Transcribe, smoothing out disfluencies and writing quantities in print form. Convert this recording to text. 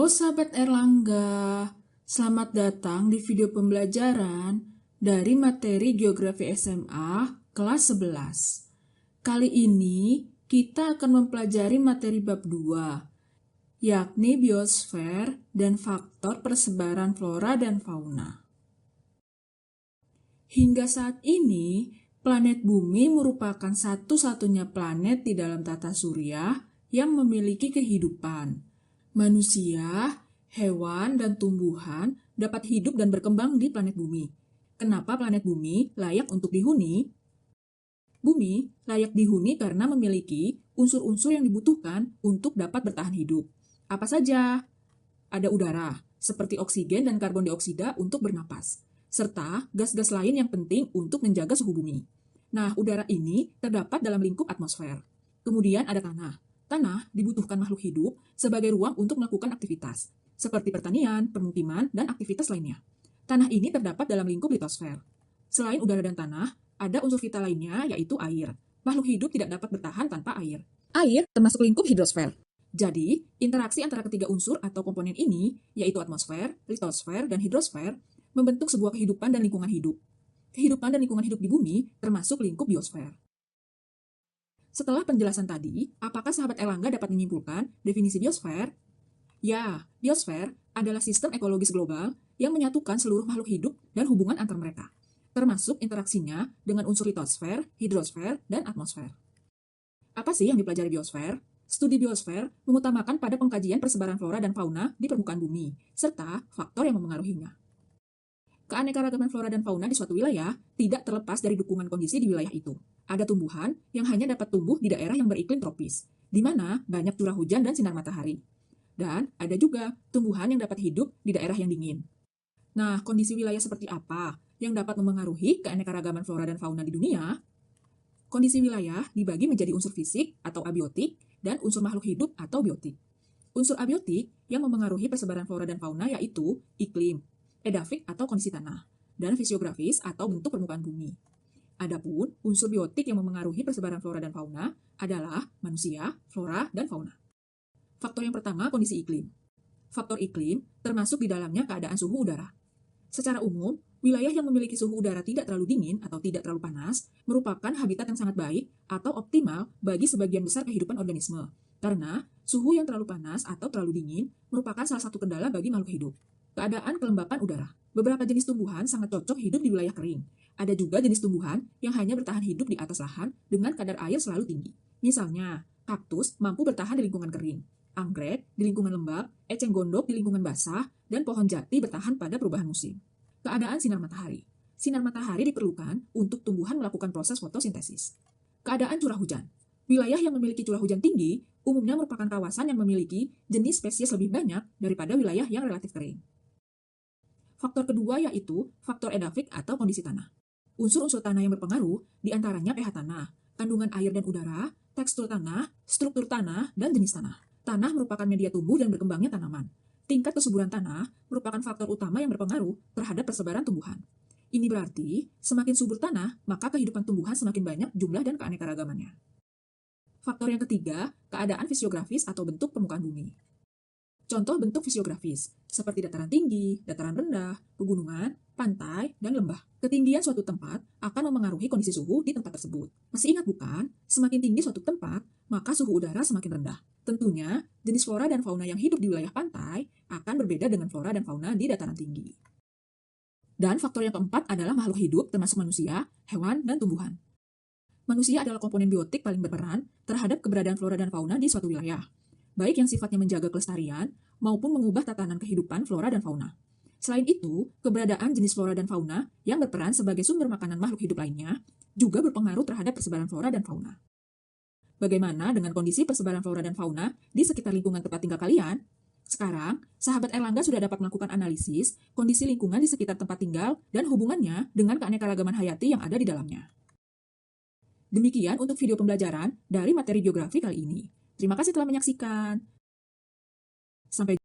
Halo sahabat Erlangga, selamat datang di video pembelajaran dari materi Geografi SMA kelas 11. Kali ini kita akan mempelajari materi bab 2, yakni biosfer dan faktor persebaran flora dan fauna. Hingga saat ini, planet Bumi merupakan satu-satunya planet di dalam tata surya yang memiliki kehidupan. Manusia, hewan, dan tumbuhan dapat hidup dan berkembang di planet Bumi. Kenapa planet Bumi layak untuk dihuni? Bumi layak dihuni karena memiliki unsur-unsur yang dibutuhkan untuk dapat bertahan hidup. Apa saja? Ada udara, seperti oksigen dan karbon dioksida untuk bernapas, serta gas-gas lain yang penting untuk menjaga suhu bumi. Nah, udara ini terdapat dalam lingkup atmosfer. Kemudian ada tanah. Tanah dibutuhkan makhluk hidup sebagai ruang untuk melakukan aktivitas, seperti pertanian, permukiman, dan aktivitas lainnya. Tanah ini terdapat dalam lingkup litosfer. Selain udara dan tanah, ada unsur vital lainnya, yaitu air. Makhluk hidup tidak dapat bertahan tanpa air. Air termasuk lingkup hidrosfer. Jadi, interaksi antara ketiga unsur atau komponen ini, yaitu atmosfer, litosfer, dan hidrosfer, membentuk sebuah kehidupan dan lingkungan hidup. Kehidupan dan lingkungan hidup di bumi termasuk lingkup biosfer. Setelah penjelasan tadi, apakah sahabat Erlangga dapat menyimpulkan definisi biosfer? Ya, biosfer adalah sistem ekologis global yang menyatukan seluruh makhluk hidup dan hubungan antar mereka, termasuk interaksinya dengan unsur litosfer, hidrosfer, dan atmosfer. Apa sih yang dipelajari biosfer? Studi biosfer mengutamakan pada pengkajian persebaran flora dan fauna di permukaan bumi, serta faktor yang memengaruhinya. Keanekaragaman flora dan fauna di suatu wilayah tidak terlepas dari dukungan kondisi di wilayah itu. Ada tumbuhan yang hanya dapat tumbuh di daerah yang beriklim tropis, di mana banyak curah hujan dan sinar matahari. Dan ada juga tumbuhan yang dapat hidup di daerah yang dingin. Nah, kondisi wilayah seperti apa yang dapat memengaruhi keanekaragaman flora dan fauna di dunia? Kondisi wilayah dibagi menjadi unsur fisik atau abiotik dan unsur makhluk hidup atau biotik. Unsur abiotik yang memengaruhi persebaran flora dan fauna yaitu iklim, edafik atau kondisi tanah, dan fisiografis atau bentuk permukaan bumi. Adapun unsur biotik yang memengaruhi persebaran flora dan fauna adalah manusia, flora, dan fauna. Faktor yang pertama, kondisi iklim. Faktor iklim termasuk di dalamnya keadaan suhu udara. Secara umum, wilayah yang memiliki suhu udara tidak terlalu dingin atau tidak terlalu panas merupakan habitat yang sangat baik atau optimal bagi sebagian besar kehidupan organisme. Karena suhu yang terlalu panas atau terlalu dingin merupakan salah satu kendala bagi makhluk hidup. Keadaan kelembapan udara. Beberapa jenis tumbuhan sangat cocok hidup di wilayah kering. Ada juga jenis tumbuhan yang hanya bertahan hidup di atas lahan dengan kadar air selalu tinggi. Misalnya, kaktus mampu bertahan di lingkungan kering, anggrek di lingkungan lembab, eceng gondok di lingkungan basah, dan pohon jati bertahan pada perubahan musim. Keadaan sinar matahari. Sinar matahari diperlukan untuk tumbuhan melakukan proses fotosintesis. Keadaan curah hujan. Wilayah yang memiliki curah hujan tinggi umumnya merupakan kawasan yang memiliki jenis spesies lebih banyak daripada wilayah yang relatif kering. Faktor kedua yaitu faktor edafik atau kondisi tanah. Unsur-unsur tanah yang berpengaruh diantaranya pH tanah, kandungan air dan udara, tekstur tanah, struktur tanah, dan jenis tanah. Tanah merupakan media tumbuh dan berkembangnya tanaman. Tingkat kesuburan tanah merupakan faktor utama yang berpengaruh terhadap persebaran tumbuhan. Ini berarti, semakin subur tanah, maka kehidupan tumbuhan semakin banyak jumlah dan keanekaragamannya. Faktor yang ketiga, keadaan fisiografis atau bentuk permukaan bumi. Contoh bentuk fisiografis, seperti dataran tinggi, dataran rendah, pegunungan, pantai, dan lembah. Ketinggian suatu tempat akan memengaruhi kondisi suhu di tempat tersebut. Masih ingat bukan? Semakin tinggi suatu tempat, maka suhu udara semakin rendah. Tentunya, jenis flora dan fauna yang hidup di wilayah pantai akan berbeda dengan flora dan fauna di dataran tinggi. Dan faktor yang keempat adalah makhluk hidup termasuk manusia, hewan, dan tumbuhan. Manusia adalah komponen biotik paling berperan terhadap keberadaan flora dan fauna di suatu wilayah, baik yang sifatnya menjaga kelestarian maupun mengubah tatanan kehidupan flora dan fauna. Selain itu, keberadaan jenis flora dan fauna yang berperan sebagai sumber makanan makhluk hidup lainnya juga berpengaruh terhadap persebaran flora dan fauna. Bagaimana dengan kondisi persebaran flora dan fauna di sekitar lingkungan tempat tinggal kalian? Sekarang, sahabat Erlangga sudah dapat melakukan analisis kondisi lingkungan di sekitar tempat tinggal dan hubungannya dengan keanekaragaman hayati yang ada di dalamnya. Demikian untuk video pembelajaran dari materi geografi kali ini. Terima kasih telah menyaksikan. Sampai